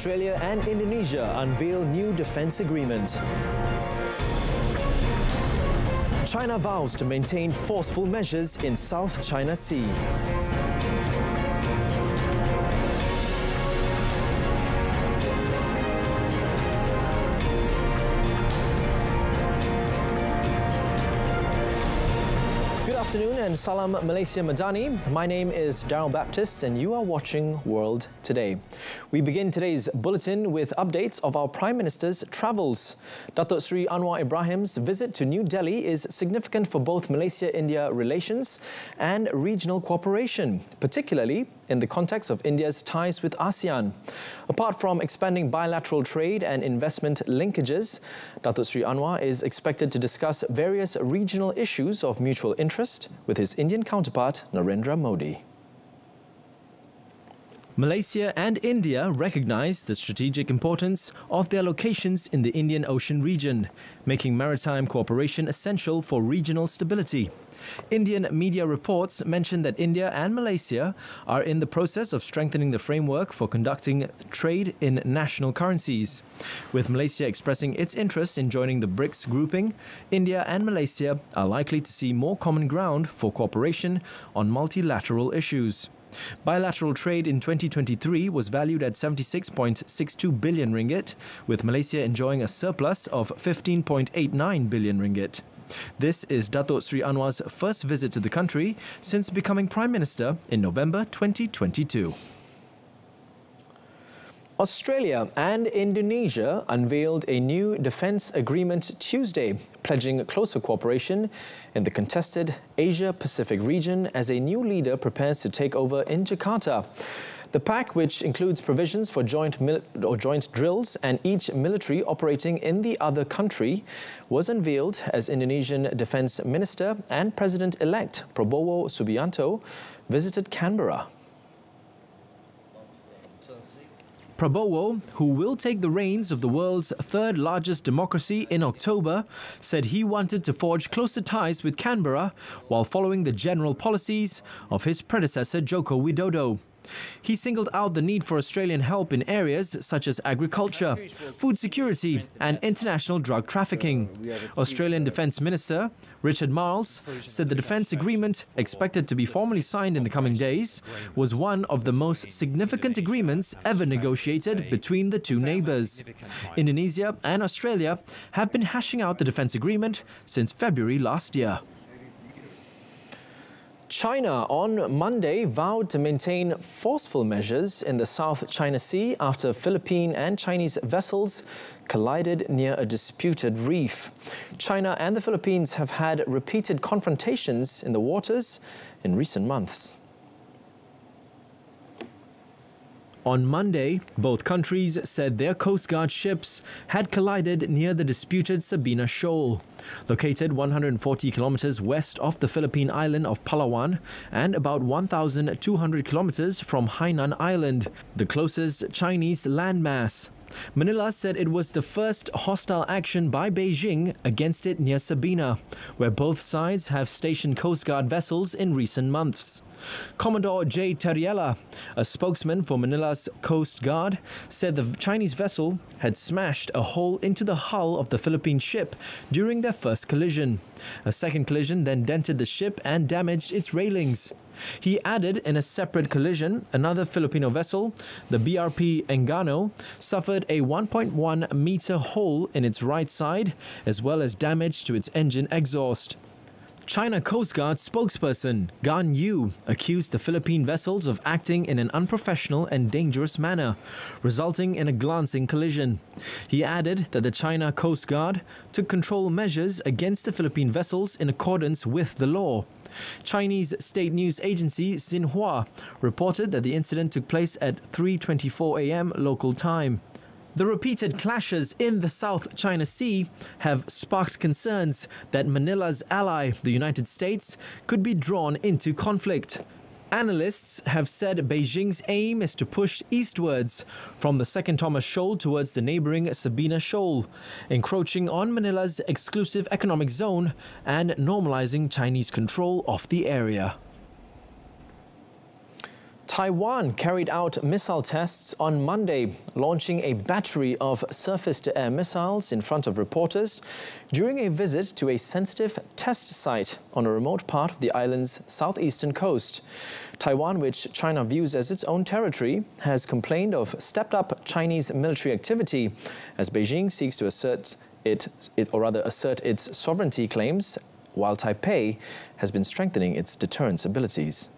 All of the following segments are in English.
Australia and Indonesia unveil new defence agreement. China vows to maintain forceful measures in South China Sea. Good afternoon and Salam Malaysia Madani. My name is Daryl Baptist and you are watching World Today. We begin today's bulletin with updates of our Prime Minister's travels. Datuk Sri Anwar Ibrahim's visit to New Delhi is significant for both Malaysia-India relations and regional cooperation, particularly in the context of India's ties with ASEAN. Apart from expanding bilateral trade and investment linkages, Datuk Sri Anwar is expected to discuss various regional issues of mutual interest with his Indian counterpart Narendra Modi. Malaysia and India recognise the strategic importance of their locations in the Indian Ocean region, making maritime cooperation essential for regional stability. Indian media reports mention that India and Malaysia are in the process of strengthening the framework for conducting trade in national currencies. With Malaysia expressing its interest in joining the BRICS grouping, India and Malaysia are likely to see more common ground for cooperation on multilateral issues. Bilateral trade in 2023 was valued at 76.62 billion ringgit, with Malaysia enjoying a surplus of 15.89 billion ringgit. This is Datuk Sri Anwar's first visit to the country since becoming Prime Minister in November 2022. Australia and Indonesia unveiled a new defence agreement Tuesday, pledging closer cooperation in the contested Asia-Pacific region as a new leader prepares to take over in Jakarta. The pact, which includes provisions for joint drills and each military operating in the other country, was unveiled as Indonesian Defence Minister and President-elect Prabowo Subianto visited Canberra. Prabowo, who will take the reins of the world's third largest democracy in October, said he wanted to forge closer ties with Canberra while following the general policies of his predecessor Joko Widodo. He singled out the need for Australian help in areas such as agriculture, food security and international drug trafficking. Australian Defence Minister Richard Marles said the defence agreement, expected to be formally signed in the coming days, was one of the most significant agreements ever negotiated between the two neighbours. Indonesia and Australia have been hashing out the defence agreement since February last year. China on Monday vowed to maintain forceful measures in the South China Sea after Philippine and Chinese vessels collided near a disputed reef. China and the Philippines have had repeated confrontations in the waters in recent months. On Monday, both countries said their Coast Guard ships had collided near the disputed Sabina Shoal, located 140 kilometers west of the Philippine island of Palawan and about 1,200 kilometers from Hainan Island, the closest Chinese landmass. Manila said it was the first hostile action by Beijing against it near Sabina, where both sides have stationed Coast Guard vessels in recent months. Commodore J. Terriella, a spokesman for Manila's Coast Guard, said the Chinese vessel had smashed a hole into the hull of the Philippine ship during their first collision. A second collision then dented the ship and damaged its railings. He added in a separate collision, another Filipino vessel, the BRP Engano, suffered a 1.1 meter hole in its right side, as well as damage to its engine exhaust. China Coast Guard spokesperson Gan Yu accused the Philippine vessels of acting in an unprofessional and dangerous manner, resulting in a glancing collision. He added that the China Coast Guard took control measures against the Philippine vessels in accordance with the law. Chinese state news agency Xinhua reported that the incident took place at 3:24 a.m. local time. The repeated clashes in the South China Sea have sparked concerns that Manila's ally, the United States, could be drawn into conflict. Analysts have said Beijing's aim is to push eastwards from the Second Thomas Shoal towards the neighbouring Sabina Shoal, encroaching on Manila's exclusive economic zone and normalising Chinese control of the area. Taiwan carried out missile tests on Monday, launching a battery of surface-to-air missiles in front of reporters during a visit to a sensitive test site on a remote part of the island's southeastern coast. Taiwan, which China views as its own territory, has complained of stepped-up Chinese military activity as Beijing seeks to assert its sovereignty claims, while Taipei has been strengthening its deterrence abilities.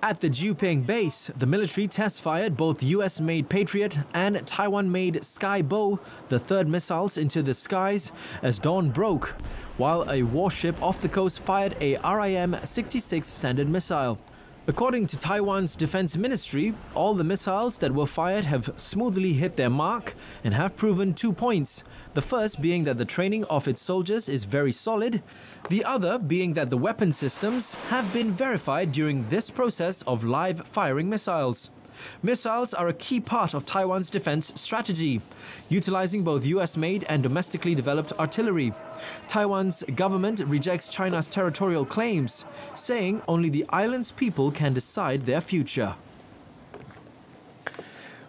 At the Juping base, the military test-fired both US-made Patriot and Taiwan-made Sky Bow, the third missiles, into the skies as dawn broke, while a warship off the coast fired a RIM-66 Standard missile. According to Taiwan's defense ministry, all the missiles that were fired have smoothly hit their mark and have proven 2 points. The first being that the training of its soldiers is very solid, the other being that the weapon systems have been verified during this process of live firing missiles. Missiles are a key part of Taiwan's defense strategy, utilizing both US-made and domestically developed artillery. Taiwan's government rejects China's territorial claims, saying only the island's people can decide their future.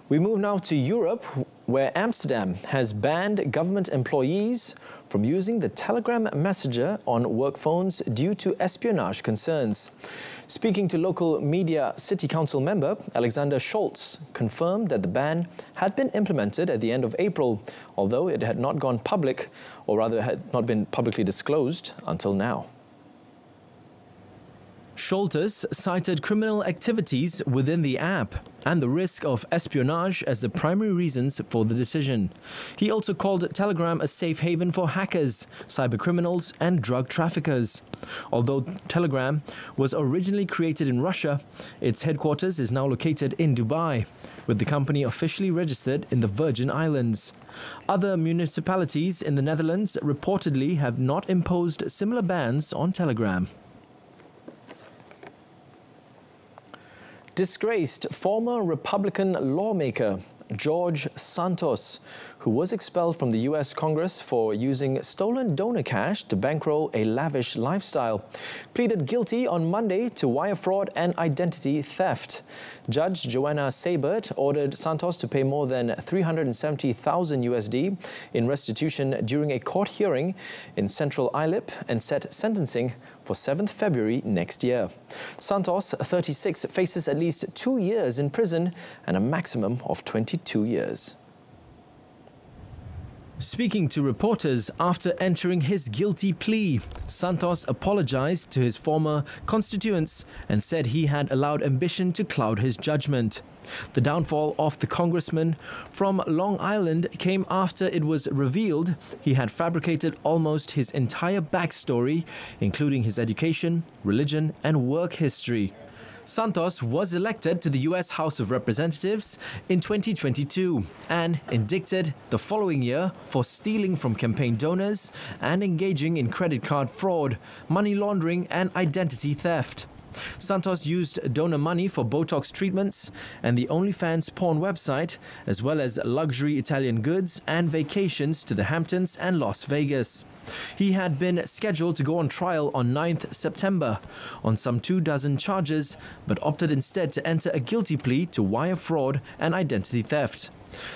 We move now to Europe, where Amsterdam has banned government employees from using the Telegram messenger on work phones due to espionage concerns. Speaking to local media, City Council member Alexander Scholz confirmed that the ban had been implemented at the end of April, although it had not gone public, or rather had not been publicly disclosed until now. Scholz cited criminal activities within the app and the risk of espionage as the primary reasons for the decision. He also called Telegram a safe haven for hackers, cybercriminals and drug traffickers. Although Telegram was originally created in Russia, its headquarters is now located in Dubai, with the company officially registered in the Virgin Islands. Other municipalities in the Netherlands reportedly have not imposed similar bans on Telegram. Disgraced former Republican lawmaker George Santos, who was expelled from the US Congress for using stolen donor cash to bankroll a lavish lifestyle, pleaded guilty on Monday to wire fraud and identity theft. Judge Joanna Seibert ordered Santos to pay more than $370,000 USD in restitution during a court hearing in Central Islip and set sentencing for 7th February next year. Santos, 36, faces at least 2 years in prison and a maximum of 22 years. Speaking to reporters after entering his guilty plea, Santos apologized to his former constituents and said he had allowed ambition to cloud his judgment. The downfall of the congressman from Long Island came after it was revealed he had fabricated almost his entire backstory, including his education, religion, and work history. Santos was elected to the US House of Representatives in 2022 and indicted the following year for stealing from campaign donors and engaging in credit card fraud, money laundering, and identity theft. Santos used donor money for Botox treatments and the OnlyFans porn website, as well as luxury Italian goods and vacations to the Hamptons and Las Vegas. He had been scheduled to go on trial on 9th September on some 24 charges, but opted instead to enter a guilty plea to wire fraud and identity theft.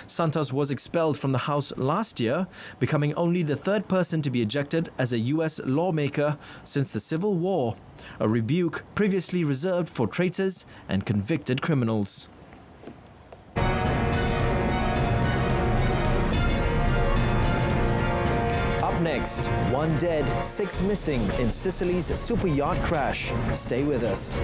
Santos was expelled from the House last year, becoming only the third person to be ejected as a US lawmaker since the Civil War, a rebuke previously reserved for traitors and convicted criminals. Up next, 1 dead, 6 missing in Sicily's super yacht crash. Stay with us.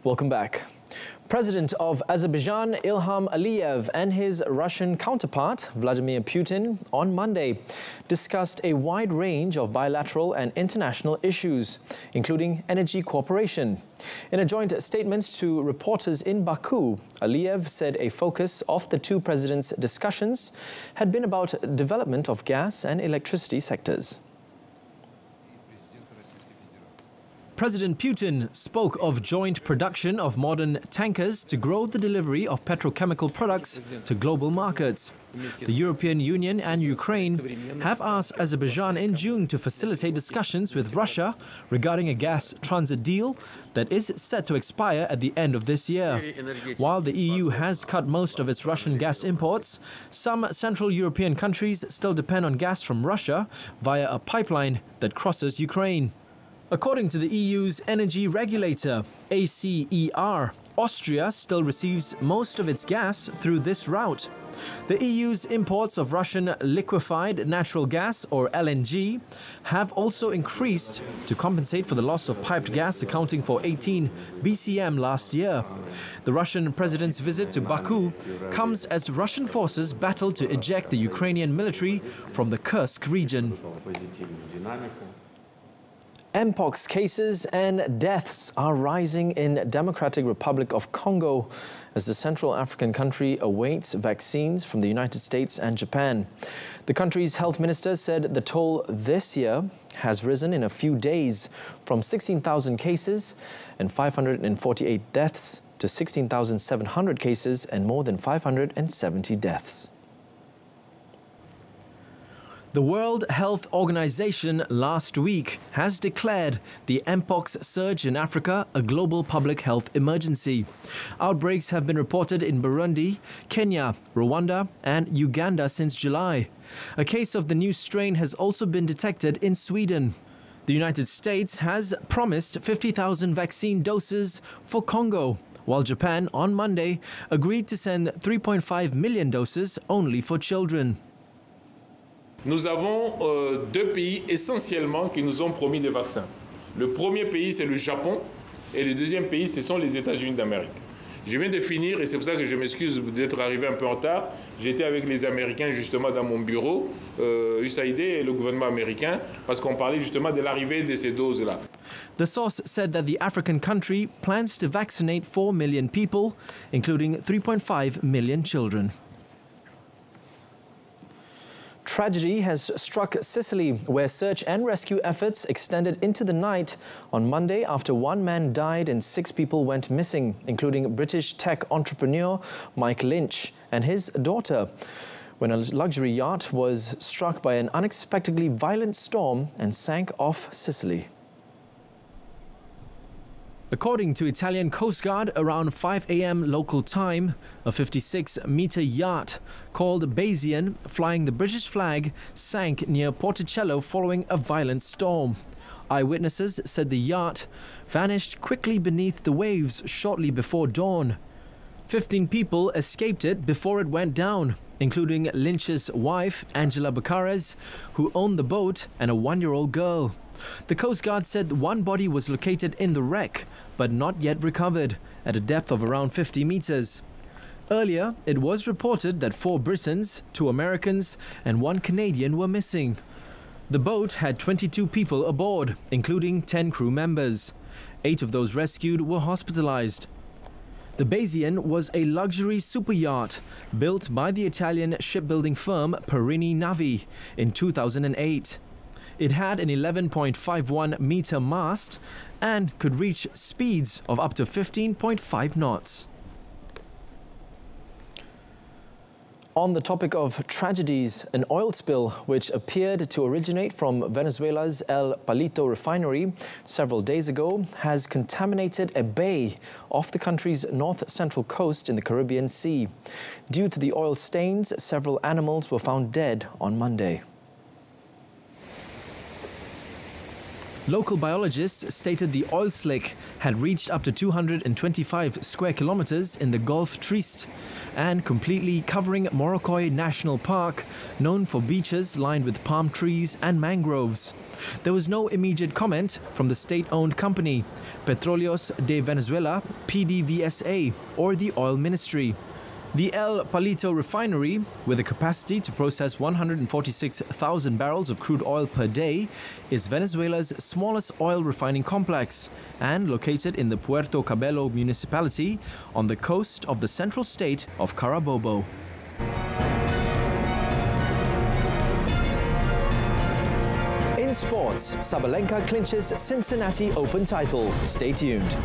Welcome back. President of Azerbaijan Ilham Aliyev and his Russian counterpart Vladimir Putin on Monday discussed a wide range of bilateral and international issues, including energy cooperation. In a joint statement to reporters in Baku, Aliyev said a focus of the two presidents' discussions had been about development of gas and electricity sectors. President Putin spoke of joint production of modern tankers to grow the delivery of petrochemical products to global markets. The European Union and Ukraine have asked Azerbaijan in June to facilitate discussions with Russia regarding a gas transit deal that is set to expire at the end of this year. While the EU has cut most of its Russian gas imports, some Central European countries still depend on gas from Russia via a pipeline that crosses Ukraine. According to the EU's energy regulator, ACER, Austria still receives most of its gas through this route. The EU's imports of Russian liquefied natural gas, or LNG, have also increased to compensate for the loss of piped gas, accounting for 18 BCM last year. The Russian president's visit to Baku comes as Russian forces battle to eject the Ukrainian military from the Kursk region. Mpox cases and deaths are rising in Democratic Republic of Congo as the Central African country awaits vaccines from the United States and Japan. The country's health minister said the toll this year has risen in a few days from 16,000 cases and 548 deaths to 16,700 cases and more than 570 deaths. The World Health Organization last week has declared the Mpox surge in Africa a global public health emergency. Outbreaks have been reported in Burundi, Kenya, Rwanda and Uganda since July. A case of the new strain has also been detected in Sweden. The United States has promised 50,000 vaccine doses for Congo, while Japan on Monday agreed to send 3.5 million doses only for children. Nous avons deux pays essentiellement qui nous ont promis des vaccins. Le premier pays, c'est le Japon, et le deuxième pays, ce sont les États-Unis d'Amérique. Je viens de finir, et c'est pour ça que je m'excuse d'être arrivé un peu en retard. J'étais avec les Américains justement dans mon bureau, USAID et le gouvernement américain, parce qu'on parlait justement de l'arrivée de ces doses-là. The source said that the African country plans to vaccinate 4 million people, including 3.5 million children. Tragedy has struck Sicily, where search and rescue efforts extended into the night on Monday after one man died and 6 people went missing, including British tech entrepreneur Mike Lynch and his daughter, when a luxury yacht was struck by an unexpectedly violent storm and sank off Sicily. According to Italian Coast Guard, around 5 a.m. local time, a 56-meter yacht called Bayesian, flying the British flag, sank near Porticello following a violent storm. Eyewitnesses said the yacht vanished quickly beneath the waves shortly before dawn. 15 people escaped it before it went down, including Lynch's wife, Angela Bacares, who owned the boat, and a 1-year-old girl. The Coast Guard said one body was located in the wreck, but not yet recovered, at a depth of around 50 meters. Earlier, it was reported that 4 Britons, 2 Americans, and 1 Canadian were missing. The boat had 22 people aboard, including 10 crew members. 8 of those rescued were hospitalized. The Bayesian was a luxury superyacht built by the Italian shipbuilding firm Perini Navi in 2008. It had an 11.51-meter mast and could reach speeds of up to 15.5 knots. On the topic of tragedies, an oil spill which appeared to originate from Venezuela's El Palito refinery several days ago has contaminated a bay off the country's north-central coast in the Caribbean Sea. Due to the oil stains, several animals were found dead on Monday. Local biologists stated the oil slick had reached up to 225 square kilometers in the Gulf Triste and completely covering Moroccoy National Park, known for beaches lined with palm trees and mangroves. There was no immediate comment from the state-owned company, Petróleos de Venezuela, PDVSA, or the Oil Ministry. The El Palito refinery, with a capacity to process 146,000 barrels of crude oil per day, is Venezuela's smallest oil refining complex and located in the Puerto Cabello municipality on the coast of the central state of Carabobo. In sports, Sabalenka clinches Cincinnati Open title. Stay tuned.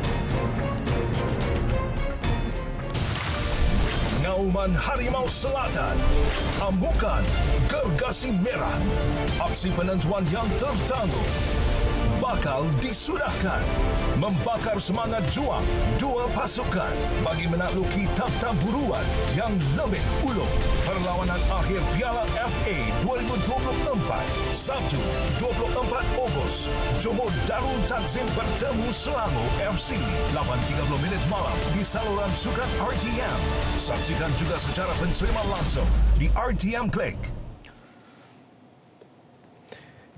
Nauman Harimau Selatan, amukan gergasi merah, aksi penentuan yang tertangguh bakal disudahkan, membakar semangat juang dua pasukan bagi menakluki takhta buruan yang lebih ulung. Perlawanan akhir Piala FA 2024, Sabtu 24 Ogos, Johor Darul Takzim bertemu Selangor FC 8.30 minit malam di saluran sukan RTM. Saksikan juga secara penseriman langsung di RTM Click.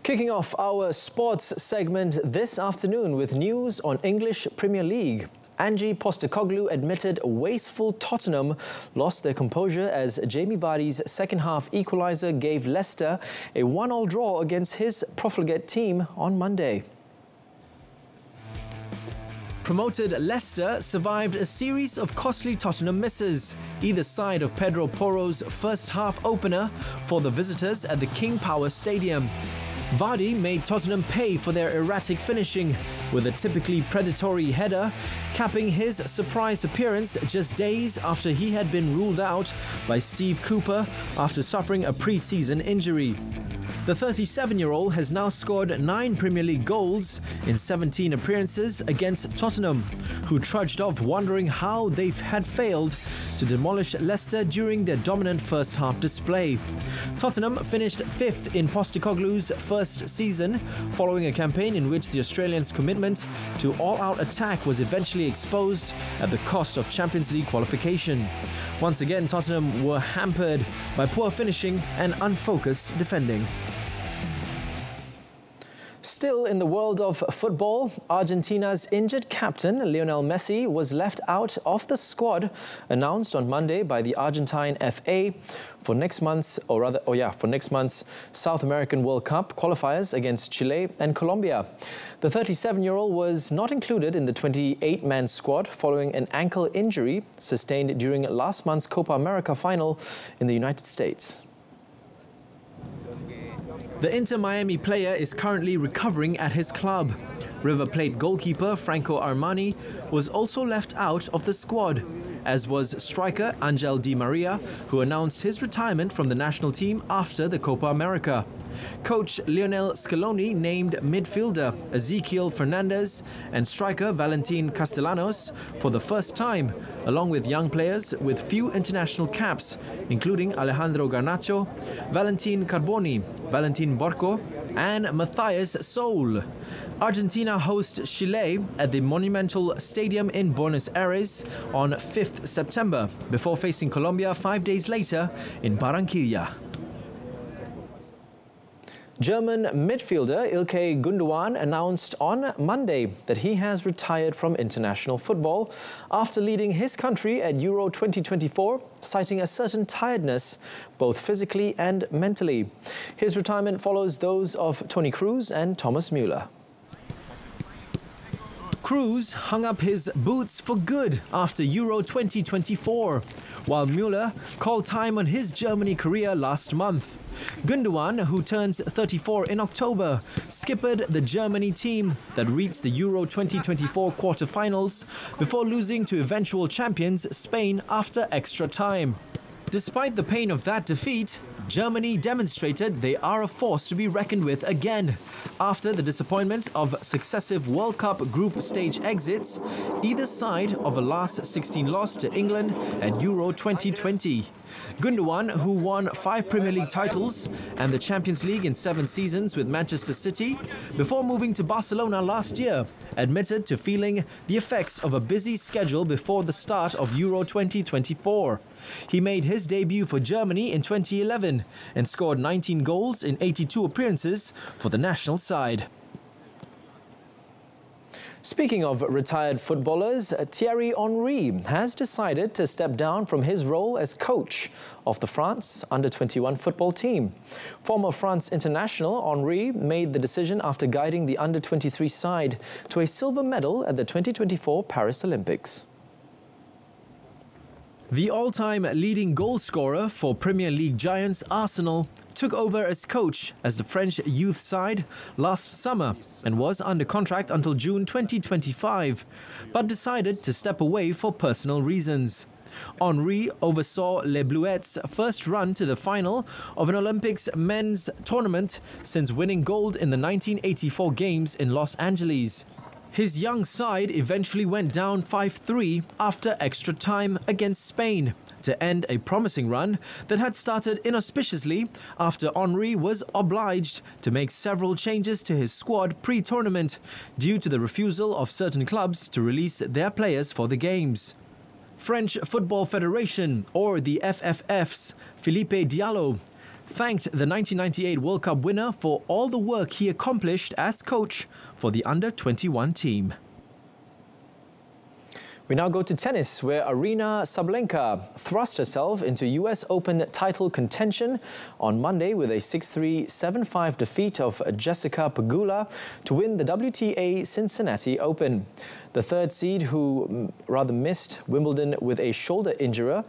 Kicking off our sports segment this afternoon with news on English Premier League. Ange Postecoglou admitted wasteful Tottenham lost their composure as Jamie Vardy's second-half equaliser gave Leicester a 1-1 draw against his profligate team on Monday. Promoted Leicester survived a series of costly Tottenham misses, either side of Pedro Porro's first-half opener for the visitors at the King Power Stadium. Vardy made Tottenham pay for their erratic finishing, with a typically predatory header capping his surprise appearance just days after he had been ruled out by Steve Cooper after suffering a pre-season injury. The 37-year-old has now scored 9 Premier League goals in 17 appearances against Tottenham, who trudged off wondering how they had failed to demolish Leicester during their dominant first-half display. Tottenham finished 5th in Postecoglou's first season, following a campaign in which the Australians' commitment to all-out attack was eventually exposed at the cost of Champions League qualification. Once again, Tottenham were hampered by poor finishing and unfocused defending. Still in the world of football, Argentina's injured captain Lionel Messi was left out of the squad announced on Monday by the Argentine FA for next month's South American World Cup qualifiers against Chile and Colombia. The 37-year-old was not included in the 28-man squad following an ankle injury sustained during last month's Copa America final in the United States. The Inter Miami player is currently recovering at his club. River Plate goalkeeper Franco Armani was also left out of the squad, as was striker Angel Di Maria, who announced his retirement from the national team after the Copa America. Coach Lionel Scaloni named midfielder Ezequiel Fernandez and striker Valentin Castellanos for the first time, along with young players with few international caps, including Alejandro Garnacho, Valentin Carboni, Valentin Borco, and Matthias Soul. Argentina hosts Chile at the Monumental Stadium in Buenos Aires on 5th September, before facing Colombia 5 days later in Barranquilla. German midfielder Ilkay Gundogan announced on Monday that he has retired from international football after leading his country at Euro 2024, citing a certain tiredness, both physically and mentally. His retirement follows those of Toni Kroos and Thomas Müller. Kroos hung up his boots for good after Euro 2024, while Müller called time on his Germany career last month. Gundogan, who turns 34 in October, skippered the Germany team that reached the Euro 2024 quarter-finals before losing to eventual champions Spain after extra time. Despite the pain of that defeat, Germany demonstrated they are a force to be reckoned with again after the disappointment of successive World Cup group stage exits, either side of a last 16 loss to England at Euro 2020. Gundogan, who won 5 Premier League titles and the Champions League in 7 seasons with Manchester City, before moving to Barcelona last year, admitted to feeling the effects of a busy schedule before the start of Euro 2024. He made his debut for Germany in 2011 and scored 19 goals in 82 appearances for the national side. Speaking of retired footballers, Thierry Henry has decided to step down from his role as coach of the France under-21 football team. Former France international Henry made the decision after guiding the under-23 side to a silver medal at the 2024 Paris Olympics. The all-time leading goal scorer for Premier League giants Arsenal took over as coach as the French youth side last summer and was under contract until June 2025, but decided to step away for personal reasons. Henry oversaw Les Bluets' first run to the final of an Olympics men's tournament since winning gold in the 1984 Games in Los Angeles. His young side eventually went down 5-3 after extra time against Spain to end a promising run that had started inauspiciously after Henry was obliged to make several changes to his squad pre-tournament due to the refusal of certain clubs to release their players for the games. French Football Federation, or the FFF's Philippe Diallo, thanked the 1998 World Cup winner for all the work he accomplished as coach for the under-21 team. We now go to tennis, where Aryna Sabalenka thrust herself into US Open title contention on Monday with a 6-3, 7-5 defeat of Jessica Pegula to win the WTA Cincinnati Open. The third seed, who missed Wimbledon with a shoulder injury,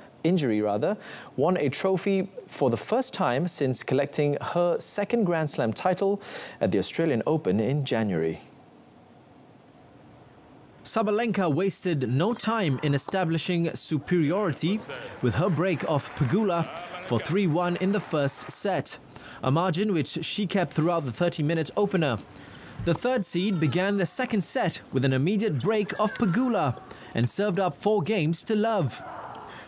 won a trophy for the first time since collecting her second Grand Slam title at the Australian Open in January. Sabalenka wasted no time in establishing superiority with her break off Pegula for 3-1 in the first set, a margin which she kept throughout the 30-minute opener. The third seed began the second set with an immediate break of Pegula and served up 4 games to love.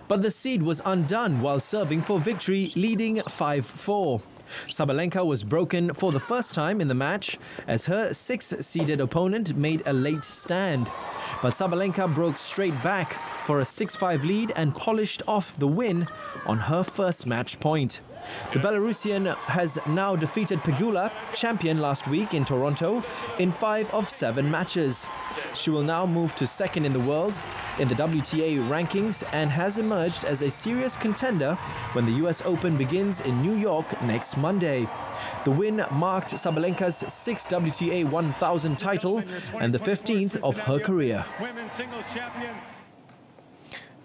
But the seed was undone while serving for victory, leading 5-4. Sabalenka was broken for the first time in the match as her 6th-seeded opponent made a late stand. But Sabalenka broke straight back for a 6-5 lead and polished off the win on her first match point. The Belarusian has now defeated Pegula, champion last week in Toronto, in 5 of 7 matches. She will now move to second in the world in the WTA rankings and has emerged as a serious contender when the US Open begins in New York next Monday. The win marked Sabalenka's 6th WTA 1000 title and the 15th of her career.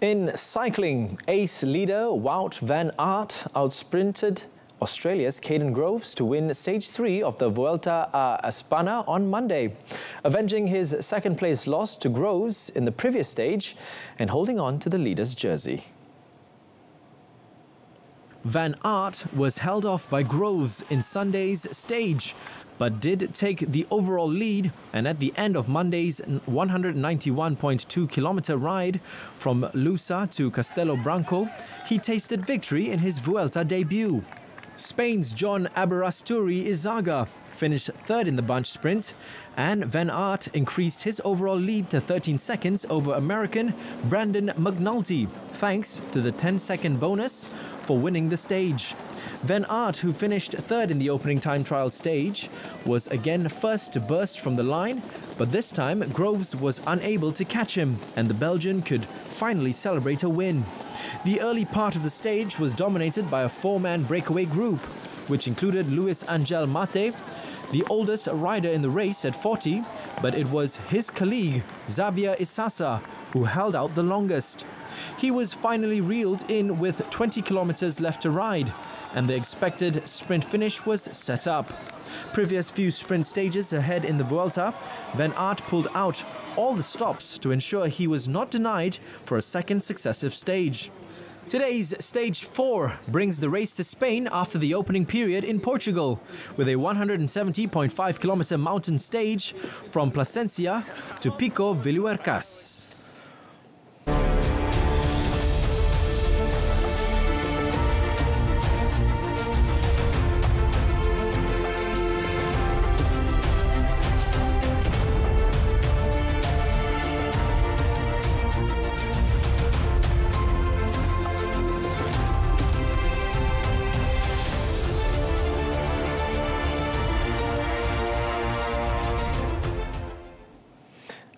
In cycling, ace leader Wout van Aert outsprinted Australia's Caden Groves to win Stage 3 of the Vuelta a España on Monday, avenging his second-place loss to Groves in the previous stage and holding on to the leader's jersey. Van Aert was held off by Groves in Sunday's stage, but did take the overall lead, and at the end of Monday's 191.2-kilometer ride from Lusa to Castelo Branco, he tasted victory in his Vuelta debut. Spain's John Aberasturi Izaga finished third in the bunch sprint, and Van Aert increased his overall lead to 13 seconds over American Brandon McNulty, thanks to the 10-second bonus for winning the stage. Van Aert, who finished third in the opening time trial stage, was again first to burst from the line, but this time Groves was unable to catch him, and the Belgian could finally celebrate a win. The early part of the stage was dominated by a 4-man breakaway group, which included Luis Angel Mate, the oldest rider in the race at 40, but it was his colleague Xavier Isasa who held out the longest. He was finally reeled in with 20 kilometers left to ride, and the expected sprint finish was set up. Previous few sprint stages ahead in the Vuelta, Van Aert pulled out all the stops to ensure he was not denied for a second successive stage. Today's Stage 4 brings the race to Spain after the opening period in Portugal, with a 170.5-kilometer mountain stage from Plasencia to Pico Villuercas.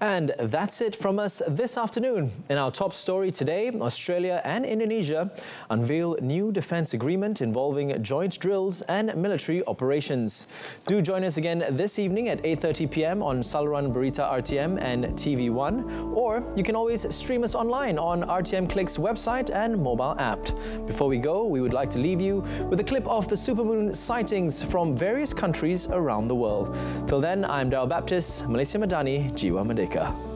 And that's it from us this afternoon. In our top story today, Australia and Indonesia unveil new defence agreement involving joint drills and military operations. Do join us again this evening at 8:30 p.m. on saluran Berita RTM and TV1, or you can always stream us online on RTM Click's website and mobile app. Before we go, we would like to leave you with a clip of the supermoon sightings from various countries around the world. Till then, I'm Darryl Baptist, Malaysia Madani, Jiwa Merdeka.